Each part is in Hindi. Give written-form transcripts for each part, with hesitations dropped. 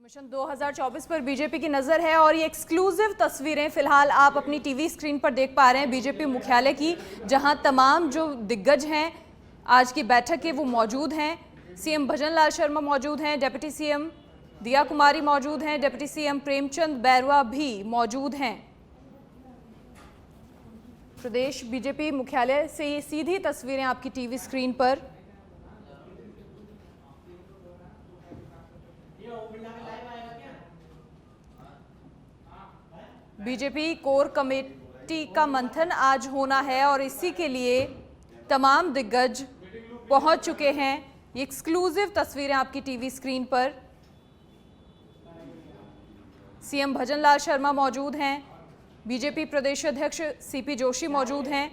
मिशन 2024 पर बीजेपी की नजर है और ये एक्सक्लूसिव तस्वीरें फिलहाल आप अपनी टीवी स्क्रीन पर देख पा रहे हैं बीजेपी मुख्यालय की, जहां तमाम जो दिग्गज हैं आज की बैठक के वो मौजूद हैं। सीएम भजनलाल शर्मा मौजूद हैं, डिप्टी सीएम दिया कुमारी मौजूद हैं, डिप्टी सीएम प्रेमचंद बैरवा भी मौजूद हैं। प्रदेश बीजेपी मुख्यालय से ये सीधी तस्वीरें आपकी टीवी स्क्रीन पर। बीजेपी कोर कमेटी का मंथन आज होना है और इसी के लिए तमाम दिग्गज पहुंच चुके हैं। ये एक्सक्लूसिव तस्वीरें आपकी टीवी स्क्रीन पर। सीएम भजनलाल शर्मा मौजूद हैं, बीजेपी प्रदेश अध्यक्ष सीपी जोशी मौजूद हैं।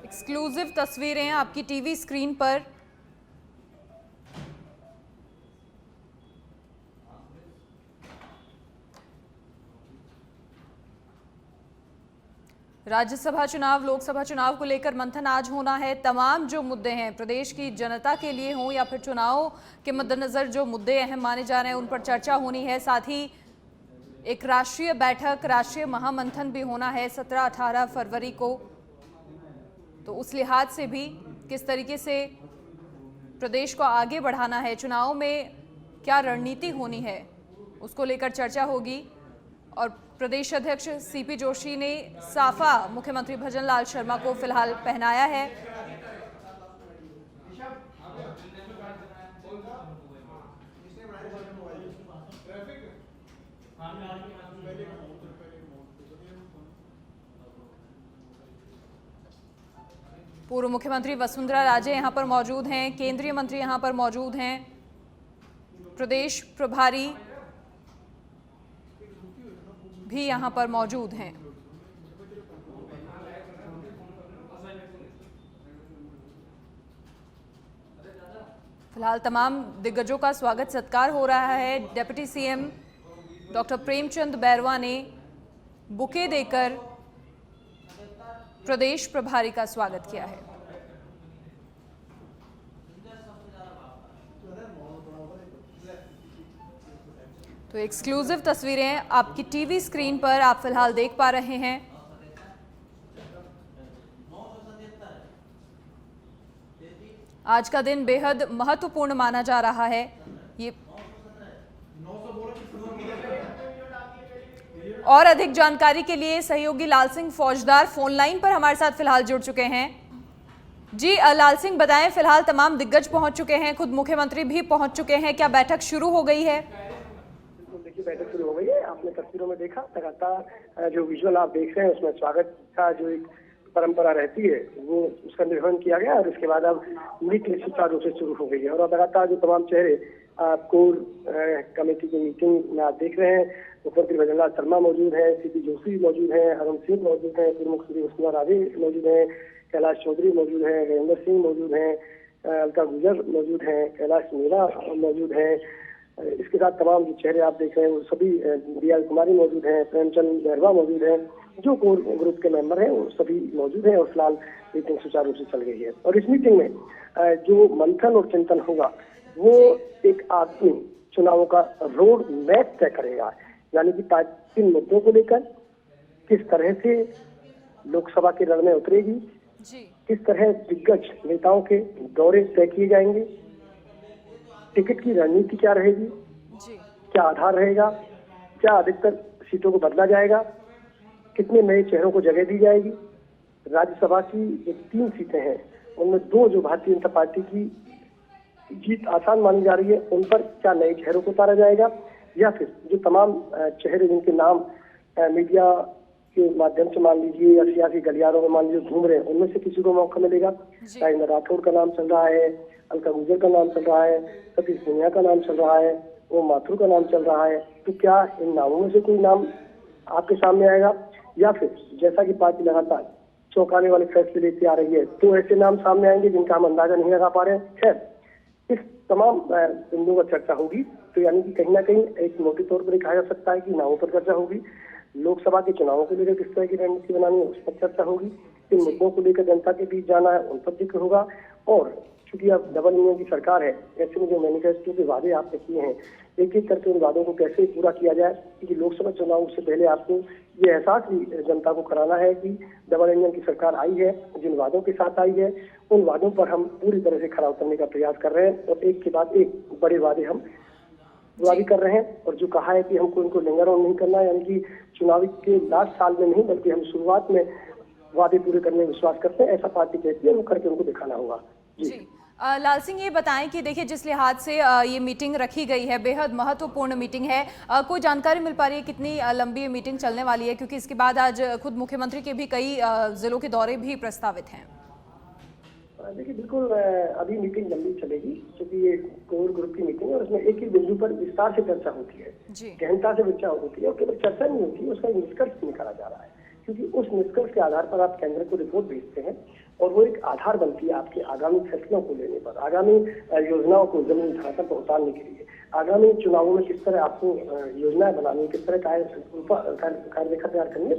एक्सक्लूसिव तस्वीरें आपकी टीवी स्क्रीन पर। राज्यसभा चुनाव, लोकसभा चुनाव को लेकर मंथन आज होना है। तमाम जो मुद्दे हैं प्रदेश की जनता के लिए हों या फिर चुनाव के मद्देनजर जो मुद्दे अहम माने जा रहे हैं उन पर चर्चा होनी है। साथ ही एक राष्ट्रीय बैठक, राष्ट्रीय महामंथन भी होना है 17-18 फरवरी को। तो उस लिहाज से भी किस तरीके से प्रदेश को आगे बढ़ाना है, चुनाव में क्या रणनीति होनी है, उसको लेकर चर्चा होगी। और प्रदेश अध्यक्ष सीपी जोशी ने साफा मुख्यमंत्री भजनलाल शर्मा को फिलहाल पहनाया है। पूर्व मुख्यमंत्री वसुंधरा राजे यहां पर मौजूद हैं, केंद्रीय मंत्री यहां पर मौजूद हैं, प्रदेश प्रभारी भी यहां पर मौजूद हैं। फिलहाल तमाम दिग्गजों का स्वागत सत्कार हो रहा है। Deputy CM doctor Premchand Bairwa ने बुके देकर प्रदेश प्रभारी का स्वागत किया है। तो एक्सक्लूसिव तस्वीरें आपकी टीवी स्क्रीन पर आप फिलहाल देख पा रहे हैं। आज का दिन बेहद महत्वपूर्ण माना जा रहा है। ये और अधिक जानकारी के लिए सहयोगी लाल सिंह फौजदार फोन लाइन पर हमारे साथ फिलहाल जुड़ चुके हैं। जी लाल सिंह, बताएं, फिलहाल तमाम दिग्गज पहुंच चुके हैं, खुद मुख्यमंत्री भी पहुंच चुके हैं, क्या बैठक शुरू हो गई है? देखिए, बैठक शुरू हो गई है। आपने तस्वीरों में देखा, लगातार जो विजुअल आप देख रहे हैं उसमें स्वागत का जो एक परंपरा रहती है वो उसका निर्वहन किया गया और उसके बाद अब मीटिंग सुचारू रूप से शुरू हो गई है। और लगातार जो तमाम चेहरे कोर कमेटी की मीटिंग में आप देख रहे हैं, मुख्यमंत्री भजनलाल शर्मा मौजूद हैं, सीपी जोशी मौजूद हैं, अरुण सिंह मौजूद हैं, पूर्व मुख्यमंत्री वसुंधरा राजे मौजूद हैं, कैलाश चौधरी मौजूद हैं, वीरेंद्र सिंह मौजूद हैं, अलका गुजर मौजूद हैं, कैलाश मीणा मौजूद हैं। इसके साथ तमाम जो चेहरे आप देख रहे हैं वो सभी, दिया कुमारी मौजूद हैं, प्रेमचंद बैरवा मौजूद हैं, जो कोर ग्रुप के मेंबर हैं वो सभी मौजूद हैं। और फिलहाल मीटिंग सुचारू रूप से चल गई है। और इस मीटिंग में जो मंथन और चिंतन होगा वो एक आदमी चुनावों का रोड मैप तय करेगा, यानी कि पार्टी किन मुद्दों को लेकर किस तरह से लोकसभा के रण में उतरेगी, किस तरह दिग्गज नेताओं के दौरे तय किए जाएंगे, टिकट की रणनीति क्या रहेगी, क्या आधार रहेगा, क्या अधिकतर सीटों को बदला जाएगा, कितने नए चेहरों को जगह दी जाएगी। राज्यसभा की जो 3 सीटें हैं उनमें 2 जो भारतीय जनता पार्टी की जीत आसान मानी जा रही है उन पर क्या नए चेहरों को उतारा जाएगा, या फिर जो तमाम चेहरे जिनके नाम मीडिया के माध्यम से मान लीजिए या सियासी गलियारों में मान लीजिए घूम रहे हैं उनमें से किसी को मौका मिलेगा। राजेंद्र राठौड़ का नाम चल रहा है, अलका गुजर का नाम चल रहा है, सतीश पूनिया का नाम चल रहा है, ओम माथुर का नाम चल रहा है। तो क्या इन नामों में से कोई नाम आपके सामने आएगा, या फिर जैसा कि पार्टी लगातार चौंकाने वाले फैसले लेती आ रही है तो ऐसे नाम सामने आएंगे जिनका हम अंदाजा नहीं लगा पा रहे हैं। खैर, इस तमाम बिंदुओं पर चर्चा होगी। तो यानी कि कहीं ना कहीं एक मोटे तौर पर कहा जा सकता है कि नामों पर चर्चा होगी। लोकसभा के चुनावों को लेकर किस तरह की रणनीति बनानी है उस पर चर्चा होगी। किन मुद्दों को लेकर जनता के बीच जाना है उन पर जिक्र होगा। और चूंकि अब डबल इंजन की सरकार है, ऐसे में जो मैनिफेस्टो के वादे आपने किए हैं, एक एक करके उन वादों को कैसे पूरा किया जाए, क्योंकि लोकसभा चुनाव से पहले आपको ये एहसास भी जनता को कराना है कि डबल इंजन की सरकार आई है, जिन वादों के साथ आई है उन वादों पर हम पूरी तरह से खरा उतरने का प्रयास कर रहे हैं और एक के बाद एक बड़े वादे हम वादी कर रहे हैं। और जो कहा है कि हमको इनको लिंगर ऑन नहीं करना है, यानी कि चुनावी के लास्ट साल में नहीं बल्कि हम शुरुआत में वादे पूरे करने में विश्वास करते हैं, ऐसा पार्टी कहती है, वो करके उनको दिखाना होगा। जी लाल सिंह, ये बताएं कि देखिए जिस लिहाज से ये मीटिंग रखी गई है, बेहद महत्वपूर्ण मीटिंग है, कोई जानकारी मिल पा रही है कितनी लंबी ये मीटिंग चलने वाली है, क्योंकि इसके बाद आज खुद मुख्यमंत्री के भी कई जिलों के दौरे भी प्रस्तावित हैं। देखिए बिल्कुल अभी मीटिंग लंबी चलेगी, क्योंकि ये कोर ग्रुप की मीटिंग है और उसमें एक ही बिंदु पर विस्तार से चर्चा होती है, गहनता से चर्चा होती है और केवल चर्चा नहीं होती है, उसका निष्कर्ष निकाला जा रहा है। क्योंकि उस निष्कर्ष के आधार पर आप केंद्र को रिपोर्ट भेजते हैं और वो एक आधार बनती है आपके आगामी फैसलों को लेने पर, आगामी योजनाओं को जमीन धरातल पर उतारने के लिए, आगामी चुनावों में किस तरह आपको योजनाएं बनानी है, किस तरह कार्यरेखा तैयार करनी है।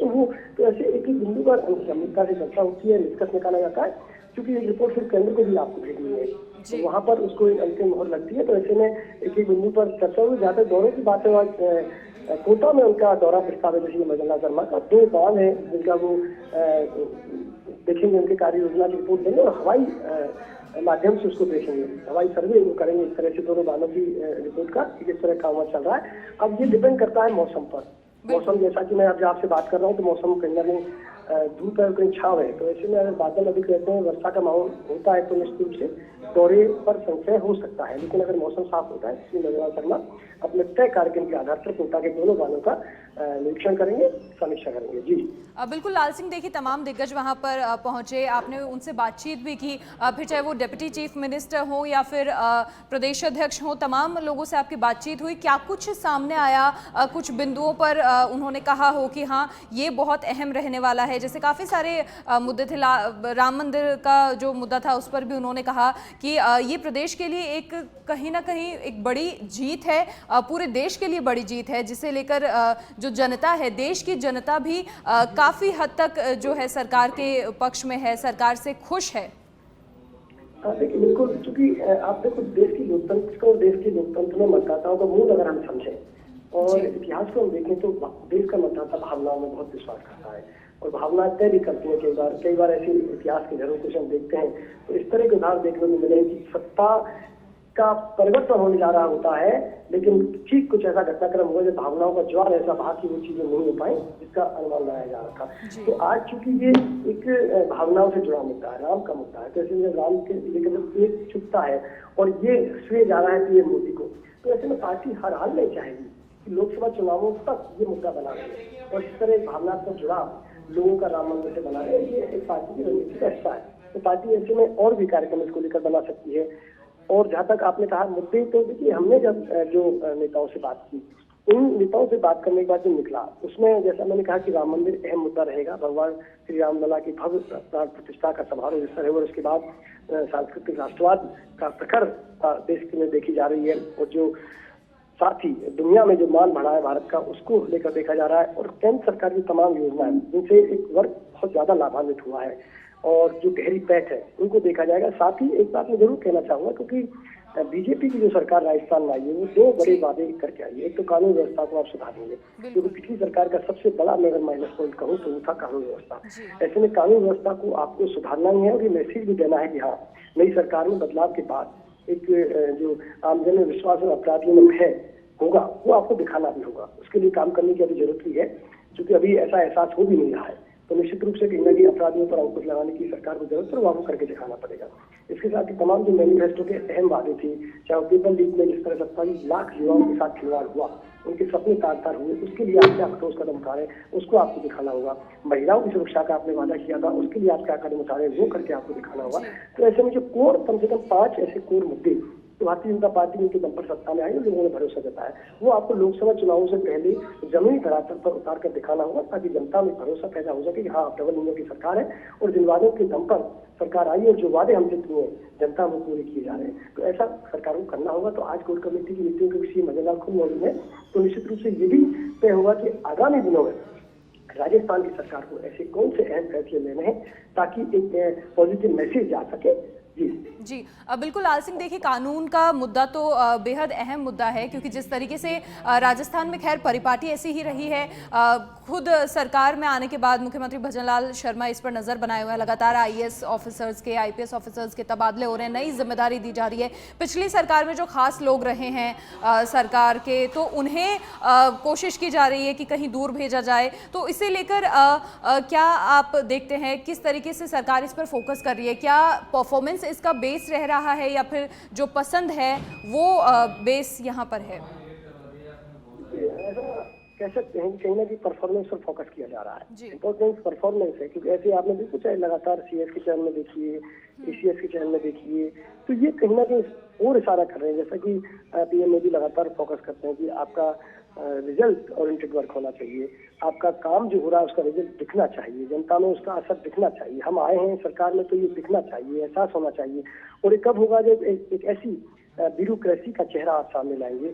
तो ऐसे एक ही बिंदु पर गंभीरता से चर्चा होती है, निष्कर्ष निकाला जाता है, क्योंकि ये रिपोर्ट फिर केंद्र को भी आपको भेजनी है, तो वहाँ पर उसको एक अंतिम मोहर लगती है। तो ऐसे में एक ही बिंदु पर चर्चा हुई। जहाँ तक दौरे की बात है, कोटा में उनका दौरा प्रस्तावित है मदनलाल शर्मा का, 2 बांध है जिनका वो देखेंगे, उनके कार्य योजना की रिपोर्ट देंगे और हवाई माध्यम से उसको देखेंगे, हवाई सर्वे वो करेंगे इस तरह से दोनों बांधों की रिपोर्ट का, किस तरह काम चल रहा है। अब ये डिपेंड करता है मौसम पर। मौसम जैसा कि मैं अब आपसे बात कर रहा हूँ तो मौसम कहीं ना कहीं धूप है, कहीं छाव है, तो ऐसे में अगर बादल अधिक रहते हैं, वर्षा का माहौल होता है, तो निश्चित रूप से दौरे पर संशय हो सकता है। लेकिन अगर मौसम साफ होता है, इसलिए मदनलाल शर्मा अपने तय कार्यक्रम के आधार पर कोटा के दोनों बांधों का निरीक्षण करेंगे, समीक्षा करेंगे। जी बिल्कुल लाल सिंह, देखिए तमाम दिग्गज वहां पर पहुंचे, आपने उनसे बातचीत भी की, फिर चाहे वो डिप्टी चीफ मिनिस्टर हो या फिर प्रदेश अध्यक्ष हो, तमाम लोगों से आपकी बातचीत हुई। क्या कुछ सामने आया, कुछ बिंदुओं पर उन्होंने कहा हो कि हाँ ये बहुत अहम रहने वाला है? जैसे काफ़ी सारे मुद्दे थे, राम मंदिर का जो मुद्दा था उस पर भी उन्होंने कहा कि ये प्रदेश के लिए एक कहीं ना कहीं एक बड़ी जीत है, पूरे देश के लिए बड़ी जीत है, जिसे लेकर जो जनता है, देश की जनता भी काफी हद तक जो है सरकार के पक्ष में है, सरकार से खुश है। देखिए बिल्कुल, क्योंकि आप देखो देश की लोकतंत्र को, देश के लोकतंत्र में मतदाताओं का मूल अगर हम समझें और इतिहास को हम देखें तो देश का मतदाता भावनाओं में बहुत विश्वास करता है और भावनाएं तय भी करती है। कई बार ऐसे इतिहास के झरोखे से हम देखते हैं तो इस तरह के उदाहरण देखने को मिले कि सत्ता का परिवर्तन होने जा रहा होता है, लेकिन ठीक कुछ ऐसा घटनाक्रम हुआ जो भावनाओं का ज्वार ऐसा बहा कि वो चीजें नहीं हो पाई, जिसका अनुमान लगाया जा रहा था। तो आज चूंकि ये एक भावनाओं से जुड़ा मुद्दा है, राम का मुद्दा है, तो ऐसे में राम के लेकर जब एक चुपता है और ये श्रेय जा रहा है पीएम मोदी को, तो ऐसे में पार्टी हर हाल में चाहेगी कि लोकसभा चुनावों तक ये मुद्दा बना रहे और इस तरह भावनात्मक जुड़ाव लोगों का राम मंदिर से बना रहे, ये एक पार्टी की रणनीति का हिस्सा है। तो पार्टी ऐसे में और भी कार्यक्रम इसको लेकर बना सकती है। और जहाँ तक आपने कहा मुद्दे, तो देखिए हमने जब जो नेताओं से बात की, उन नेताओं से बात करने के बाद जो निकला उसमें जैसा मैंने कहा कि राम मंदिर अहम मुद्दा रहेगा, भगवान श्री रामलला की भव्य प्राण प्रतिष्ठा का समारोह जिस तरह और उसके बाद सांस्कृतिक राष्ट्रवाद का प्रखर देश में देखी जा रही है और जो साथ ही दुनिया में जो मान बढ़ा है भारत का उसको लेकर देखा जा रहा है और केंद्र सरकार की तमाम योजनाएं जिनसे एक वर्ग बहुत ज्यादा लाभान्वित हुआ है और जो गहरी पैठ है उनको देखा जाएगा। साथ ही एक बात मैं जरूर कहना चाहूंगा, क्योंकि बीजेपी की जो सरकार राजस्थान में आई है वो 2 बड़े वादे करके आई है। एक तो कानून व्यवस्था को आप सुधारेंगे, क्योंकि पिछली सरकार का सबसे बड़ा मैं अगर माइनस पॉइंट कहूँ तो वो था कानून व्यवस्था। ऐसे में कानून व्यवस्था को आपको सुधारना ही है और ये मैसेज भी देना है कि हाँ नई सरकार में बदलाव के बाद एक जो आमजन में विश्वास और अपराधियों में भय होगा वो आपको दिखाना भी होगा। उसके लिए काम करने की अभी जरूरत भी है, क्योंकि अभी ऐसा एहसास हो भी नहीं रहा है। तो निश्चित रूप से कहीं ना कहीं अपराधियों पर अंकुश लगाने की सरकार को जरूरत है, वो आपको करके दिखाना पड़ेगा। इसके साथ ही तमाम जो मैनिफेस्टो के अहम वादे थी, चाहे पेपर लीक में जिस तरह 47 लाख युवाओं के साथ खिलवाड़ हुआ, उनके सपने तार-तार हुए, उसके लिए आप क्या ठोस कदम उठा रहे हैं उसको आपको दिखाना होगा। महिलाओं की सुरक्षा का आपने वादा किया था, उसके लिए आप क्या कदम उठा रहे हैं वो करके आपको दिखाना होगा। तो ऐसे में जो कोर कम से कम 5 ऐसे कोर मुद्दे तो भारतीय जनता पार्टी उनके दम पर सत्ता में आई और लोगों ने भरोसा जताया, वो आपको लोकसभा चुनावों से पहले जमीनी धरातल पर उतार कर दिखाना होगा, ताकि जनता में भरोसा पैदा हो सके कि हाँ डबल इंजन की सरकार है और जिन वादों के दम पर सरकार आई और जो वादे हमसे किए जनता में पूरे किए जा रहे हैं, तो ऐसा सरकार को करना होगा। तो आज कोर कमेटी की मीटिंग के विषय मदनलाल खुद मौजूद है, तो निश्चित रूप से ये भी तय होगा कि आगामी दिनों में राजस्थान की सरकार को ऐसे कौन से अहम फैसले लेने हैं ताकि एक पॉजिटिव मैसेज जा सके। जी बिल्कुल लाल सिंह, देखिए कानून का मुद्दा तो बेहद अहम मुद्दा है, क्योंकि जिस तरीके से राजस्थान में खैर परिपाटी ऐसी ही रही है। खुद सरकार में आने के बाद मुख्यमंत्री भजनलाल शर्मा इस पर नज़र बनाए हुए हैं। लगातार आईएएस ऑफिसर्स के, आईपीएस ऑफिसर्स के तबादले हो रहे हैं, नई जिम्मेदारी दी जा रही है। पिछली सरकार में जो खास लोग रहे हैं सरकार के, तो उन्हें कोशिश की जा रही है कि कहीं दूर भेजा जाए। तो इसे लेकर क्या आप देखते हैं किस तरीके से सरकार इस पर फोकस कर रही है? क्या परफॉर्मेंस इसका बेस रह रहा है या फिर जो पसंद है वो बेस यहाँ पर है? ऐसा कह सकते हैं कि कहीं ना कहीं परफॉर्मेंस पर फोकस किया जा रहा है। जी। इम्पोर्टेंस परफॉर्मेंस है, क्योंकि ऐसे आपने देखो चाहे लगातार सीएस के चरण में देखिए, एसीएस के चरण में देखिए, तो ये कहीं ना कहीं और इशारा कर रहे हैं, जैसा कि पीएम मोदी लगातार फोकस करते हैं कि आपका रिजल्ट ओरिएंटेड वर्क होना चाहिए, आपका काम जो हो रहा है उसका रिजल्ट दिखना चाहिए, जनता में उसका असर दिखना चाहिए। हम आए हैं सरकार में तो ये दिखना चाहिए, एहसास होना चाहिए। और ये कब होगा जब एक ऐसी ब्यूरोक्रेसी का चेहरा आप सामने लाएंगे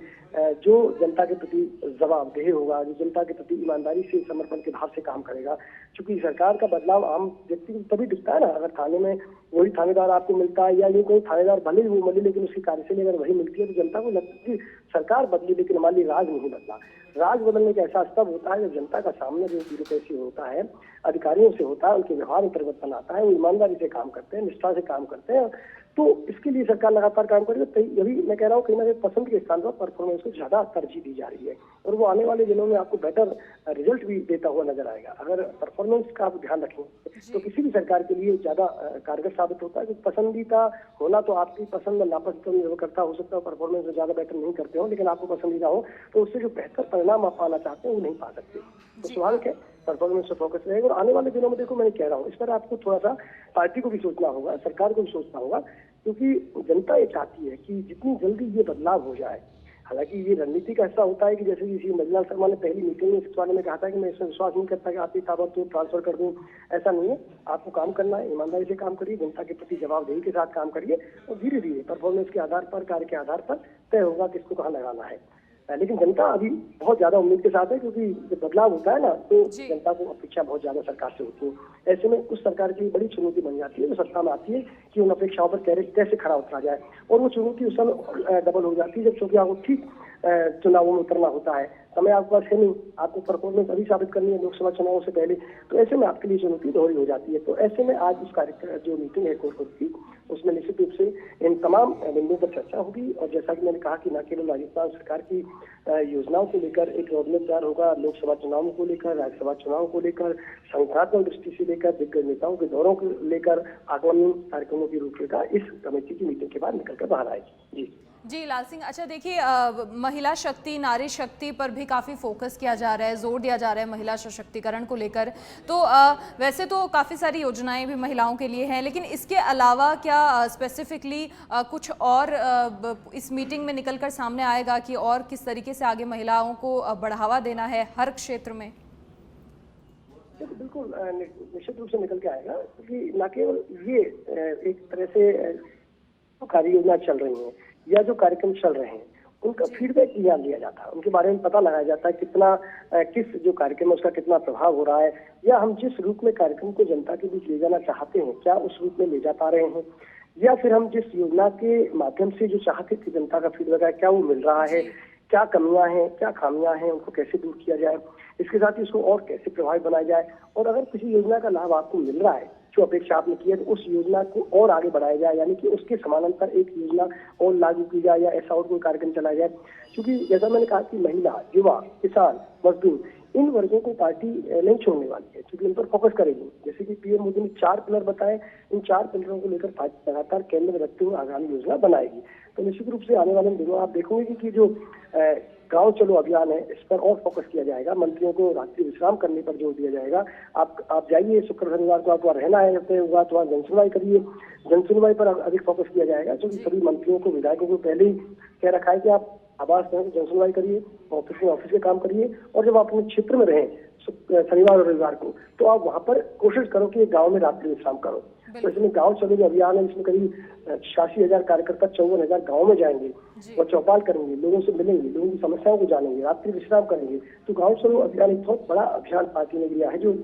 जो जनता के प्रति जवाबदेह होगा, जो जनता के प्रति ईमानदारी से, समर्पण के भाव से काम करेगा। क्योंकि सरकार का बदलाव आम व्यक्ति को तभी दिखता है ना, अगर थाने में वही थानेदार आपको मिलता है, या ये कोई थानेदार भले ही वो मिले लेकिन उसकी कार्यशैली अगर वही मिलती है, तो जनता को लगता है कि सरकार बदली लेकिन हमारी राज नहीं बदला। राज बदलने का एहसास तब होता है जब जनता का सामने जो ब्यूरोक्रेसी होता है, अधिकारियों से होता है, उनके व्यवहार में परिवर्तन आता है, वो ईमानदारी से काम करते हैं, निष्ठा से काम करते हैं। तो इसके लिए सरकार लगातार काम कर रही है। यही मैं कह रहा हूँ, कहीं ना कहीं पसंद के स्थान पर परफॉर्मेंस को ज्यादा तरजीह दी जा रही है, और वो आने वाले दिनों में आपको बेटर रिजल्ट भी देता हुआ नजर आएगा। अगर परफॉर्मेंस का आप ध्यान रखेंगे तो किसी भी सरकार के लिए ज्यादा कारगर साबित होता है। कि पसंदीदा होना तो आपकी पसंद और नापसंद पर निर्भर करता हो सकता है, परफॉर्मेंस में ज्यादा बेटर नहीं करते हो, लेकिन आपको पसंदीदा हो तो उससे जो बेहतर परिणाम आप पाना चाहते हैं वो नहीं पा सकते। तो स्वाभाविक है परफॉर्मेंस पर फोकस रहेगा। और आने वाले दिनों में देखो, मैंने कह रहा हूँ, इस पर आपको थोड़ा सा पार्टी को भी सोचना होगा, सरकार को भी सोचना होगा, क्योंकि जनता ये चाहती है कि जितनी जल्दी ये बदलाव हो जाए। हालांकि ये रणनीति का हिस्सा होता है कि जैसे कि भजनलाल शर्मा ने पहली मीटिंग में इस बारे में कहा था कि मैं इसमें विश्वास नहीं करता कि आपकी ताबड़तोड़ ट्रांसफर कर दूं। ऐसा नहीं है, आपको काम करना है, ईमानदारी से काम करिए, जनता के प्रति जवाबदेही के साथ काम करिए, और धीरे धीरे परफॉर्मेंस के आधार पर, कार्य के आधार पर तय होगा किसको कहाँ लगाना है। लेकिन जनता अभी बहुत ज्यादा उम्मीद के साथ है, क्योंकि जब बदलाव होता है ना तो जनता को अपेक्षा बहुत ज्यादा सरकार से होती है। ऐसे में उस सरकार की बड़ी चुनौती बन जाती है जो सत्ता में आती है कि उन अपेक्षाओं पर कैसे खरा उतरा जाए। और वो चुनौती उस समय डबल हो जाती है जब चूंकि आपको ठीक चुनावों में उतरना होता है, समय आपके पास है नहीं, आपको परफॉर्मेंस अभी साबित करनी है लोकसभा चुनावों से पहले, तो ऐसे में आपके लिए चुनौती दोहरी हो जाती है। तो ऐसे में आज उस कार्यक्रम जो मीटिंग है कोर की, उसमें निश्चित रूप से इन तमाम बिंदुओं पर चर्चा होगी। और जैसा कि मैंने कहा कि न केवल राजस्थान सरकार की योजनाओं को लेकर एक रोडमैप तैयार होगा, लोकसभा चुनावों को लेकर, राज्यसभा चुनावों को लेकर, संगठनात्मक दृष्टि से लेकर, दिग्गज नेताओं के दौरों को लेकर आगामी कार्यक्रमों की रूपरेखा इस कमेटी की मीटिंग के बाद निकलकर बाहर आएगी। जी लाल सिंह, अच्छा देखिए, महिला शक्ति, नारी शक्ति पर भी काफ़ी फोकस किया जा रहा है, जोर दिया जा रहा है महिला सशक्तिकरण को लेकर। तो वैसे तो काफ़ी सारी योजनाएं भी महिलाओं के लिए हैं, लेकिन इसके अलावा क्या स्पेसिफिकली कुछ और इस मीटिंग में निकलकर सामने आएगा कि और किस तरीके से आगे महिलाओं को बढ़ावा देना है हर क्षेत्र में? बिल्कुल निश्चित रूप से निकल के आएगा, क्योंकि न केवल ये एक तरह से कार्य योजना चल रही है या जो कार्यक्रम चल रहे हैं उनका फीडबैक ध्यान दिया जाता है, उनके बारे में पता लगाया जाता है कितना किस जो कार्यक्रम है उसका कितना प्रभाव हो रहा है, या हम जिस रूप में कार्यक्रम को जनता के बीच ले जाना चाहते हैं क्या उस रूप में ले जा पा रहे हैं, या फिर हम जिस योजना के माध्यम से जो चाहते थे जनता का फीडबैक है क्या वो मिल रहा है, क्या कमियां हैं, क्या खामियां हैं, उनको कैसे दूर किया जाए, इसके साथ ही उसको और कैसे प्रभावी बनाया जाए। और अगर किसी योजना का लाभ आपको मिल रहा है जो अपेक्षा आपने की है, तो उस योजना को और आगे बढ़ाया जाए, यानी कि उसके समानांतर एक योजना और लागू की जाए या ऐसा और कोई कार्यक्रम चलाया जाए। क्योंकि जैसा मैंने कहा कि महिला, युवा, किसान, मजदूर, इन वर्गों को पार्टी नहीं छोड़ने वाली है, क्योंकि इन पर फोकस करेगी। जैसे कि पीएम मोदी ने 4 पिलर बताए, इन 4 पिलरों को लेकर पार्टी लगातार केंद्र में रखते हुए आगामी योजना बनाएगी। तो निश्चित रूप से आने वाले दिनों आप देखोगे कि जो गांव चलो अभियान है इस पर और फोकस किया जाएगा, मंत्रियों को रात्रि विश्राम करने पर जोर दिया जाएगा। आप जाइए शुक्र शनिवार को, आपको रहना है होगा तो वहाँ जनसुनवाई करिए, जनसुनवाई पर अधिक फोकस किया जाएगा, क्योंकि सभी मंत्रियों को, विधायकों को पहले ही कह रखा है कि आप आवास में जनसुनवाई करिए, ऑफिस में ऑफिस के काम करिए, और जब आप अपने क्षेत्र में रहें शनिवार और रविवार को, तो आप वहां पर कोशिश करो कि गांव में रात्रि विश्राम करो। तो इसमें गांव चलो जो अभियान है, इसमें करीब 86,000 कार्यकर्ता 54,000 गाँव में जाएंगे और चौपाल करेंगे, लोगों से मिलेंगे, लोगों की समस्याओं को जानेंगे, रात्रि विश्राम करेंगे। तो गाँव चलो अभियान एक बहुत बड़ा अभियान पार्टी ने लिया है, जो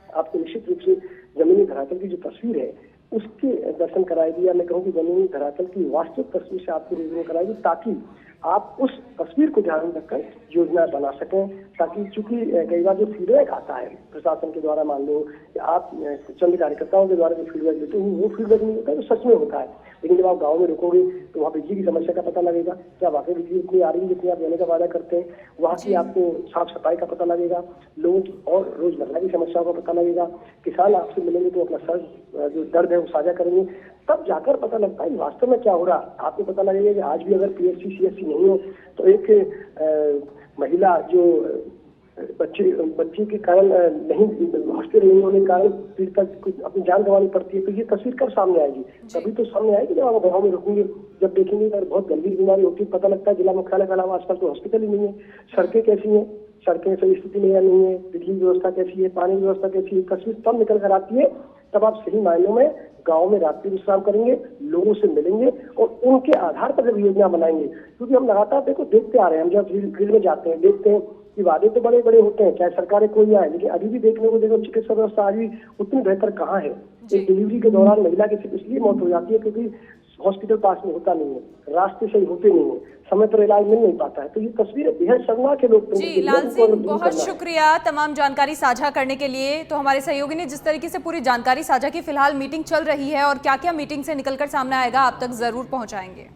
आपको निश्चित रूप से जमीनी धरातल की जो तस्वीर है उसके दर्शन कराएगी, या मैं कहूँ कि जमीनी धरातल की वास्तविक तस्वीर से आपको रूबरू कराएगी, ताकि आप उस तस्वीर को ध्यान में रखकर योजना बना सकें। ताकि चूंकि कई बार जो फीडबैक आता है प्रशासन के द्वारा, मान लो आप चंद कार्यकर्ताओं के द्वारा जो फीडबैक देते हो वो फीडबैक नहीं होता है, जो सच में होता है। लेकिन जब आप गाँव में रुकोगे तो वहाँ बिजली की समस्या का पता लगेगा, क्या वाकई बिजली इतनी आ रही है जितनी आप देने का वादा करते हैं, वहाँ की आपको साफ सफाई का पता लगेगा, लोगों की और रोजमर्रा की समस्याओं का पता लगेगा। किसान आपसे मिलेंगे तो अपना सर जो दर्द है वो साझा करेंगे, तब जाकर पता लगता है वास्तव में क्या हो रहा है। आपको पता लगेगा कि आज भी अगर PSC CSC नहीं हो तो एक महिला जो बच्ची के कारण नहीं हॉस्पिटल नहीं होने के कारण पीड़िता अपनी जान गंवानी पड़ती है, तो ये तस्वीर कब सामने आएगी? तभी तो सामने आएगी जब आप गाँव में रुकेंगे, जब देखेंगे अगर बहुत गंभीर बीमारी होती है, पता लगता है जिला मुख्यालय के अलावा आसपास तो हॉस्पिटल ही नहीं है। सड़कें कैसी हैं, सड़कें सही स्थिति में नहीं है, बिजली व्यवस्था कैसी है, पानी व्यवस्था कैसी है, तस्वीर तब निकल कर आती है तब आप सही मायनों में गांव में रात्रि विश्राम करेंगे, लोगों से मिलेंगे और उनके आधार पर जब योजना बनाएंगे। क्योंकि हम लगातार देखते आ रहे हैं, हम जब फील्ड में जाते हैं देखते हैं कि वादे तो बड़े बड़े होते हैं, चाहे सरकारें कोई आए, लेकिन अभी भी देखने को देखो चिकित्सा व्यवस्था आज भी उतनी बेहतर कहाँ है। एक डिलीवरी के दौरान महिला की सिर्फ इसलिए मौत हो जाती है क्योंकि हॉस्पिटल पास में होता नहीं है, रास्ते सही होते नहीं है, समय पर इलाज मिल नहीं पाता है। तो ये तस्वीरें बेहद शर्मनाक है लोग। जी लाल सिंह, बहुत शुक्रिया तमाम जानकारी साझा करने के लिए। तो हमारे सहयोगी ने जिस तरीके से पूरी जानकारी साझा की, फिलहाल मीटिंग चल रही है और क्या क्या मीटिंग से निकलकर सामने आएगा आप तक जरूर पहुंचाएंगे।